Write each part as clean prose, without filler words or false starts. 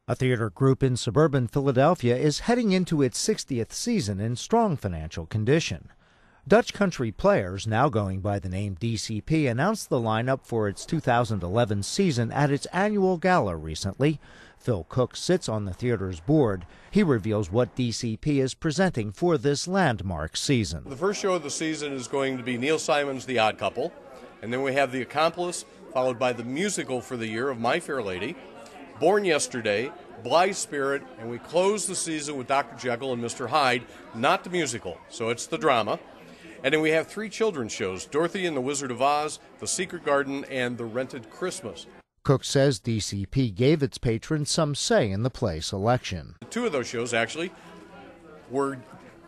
A theater group in suburban Philadelphia is heading into its 60th season in strong financial condition. Dutch Country Players, now going by the name DCP, announced the lineup for its 2011 season at its annual gala recently. Phil Cook sits on the theater's board. He reveals what DCP is presenting for this landmark season. The first show of the season is going to be Neil Simon's The Odd Couple, and then we have The Accomplice, followed by the musical for the year of My Fair Lady, Born Yesterday, Blithe Spirit, and we close the season with Dr. Jekyll and Mr. Hyde, not the musical, so it's the drama. And then we have 3 children's shows, Dorothy and the Wizard of Oz, The Secret Garden, and The Rented Christmas. Cook says DCP gave its patrons some say in the play selection. 2 of those shows actually were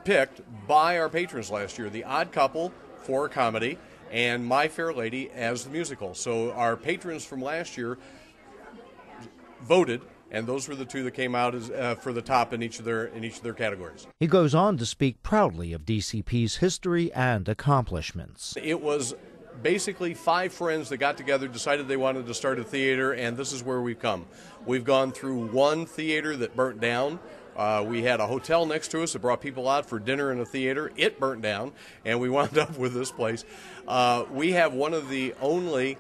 picked by our patrons last year, The Odd Couple for a comedy and My Fair Lady as the musical. So our patrons from last year voted, and those were the 2 that came out as, for the top in each of their categories. He goes on to speak proudly of DCP's history and accomplishments. It was basically 5 friends that got together, decided they wanted to start a theater, and this is where we've come. We've gone through one theater that burnt down. We had a hotel next to us that brought people out for dinner in a theater. It burnt down, and we wound up with this place. We have one of the only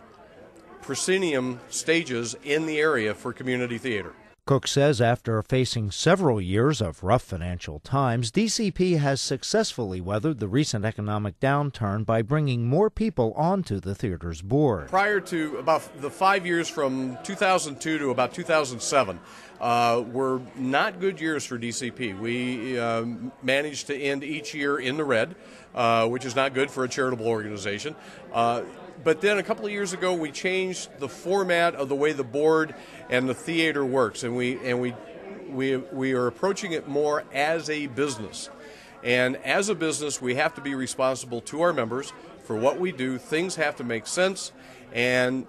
proscenium stages in the area for community theater. Cook says after facing several years of rough financial times, DCP has successfully weathered the recent economic downturn by bringing more people onto the theater's board. Prior to about the 5 years from 2002 to about 2007 were not good years for DCP. We managed to end each year in the red, which is not good for a charitable organization. But then a couple of years ago, we changed the format of the way the board and the theater works, and we are approaching it more as a business. And as a business, we have to be responsible to our members for what we do. Things have to make sense, and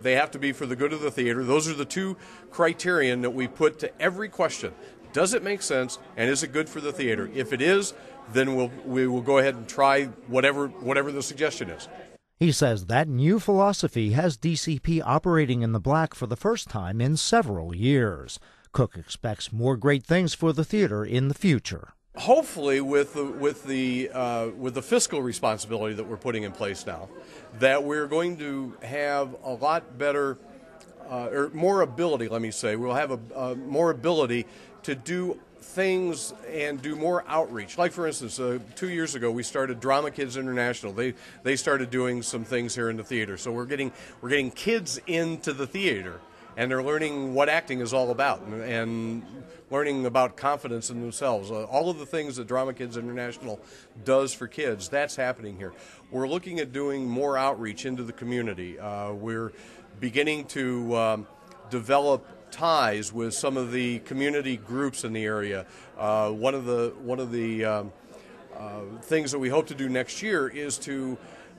they have to be for the good of the theater. Those are the 2 criterion that we put to every question. Does it make sense, and is it good for the theater? If it is, then we will go ahead and try whatever the suggestion is. He says that new philosophy has DCP operating in the black for the first time in several years. Cook expects more great things for the theater in the future. Hopefully, with the fiscal responsibility that we're putting in place now, that we're going to have a lot better, or more ability. Let me say, we'll have more ability to do things and do more outreach. Like for instance, 2 years ago we started Drama Kids International. They started doing some things here in the theater. So we're getting kids into the theater, and they're learning what acting is all about and learning about confidence in themselves. All of the things that Drama Kids International does for kids, that's happening here. We're looking at doing more outreach into the community. We're beginning to develop ties with some of the community groups in the area. One of the things that we hope to do next year is to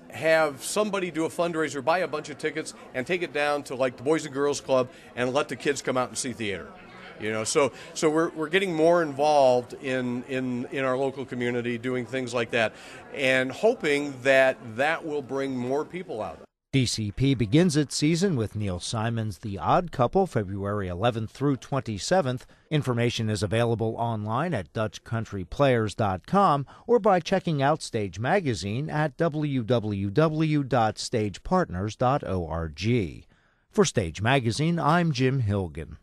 have somebody do a fundraiser, buy a bunch of tickets, and take it down to like the Boys and Girls Club and let the kids come out and see theater. You know, so we're getting more involved in our local community, doing things like that, and hoping that will bring more people out. DCP begins its season with Neil Simon's The Odd Couple, February 11th through 27th. Information is available online at DutchCountryPlayers.com or by checking out Stage Magazine at www.stagepartners.org. For Stage Magazine, I'm Jim Hilgen.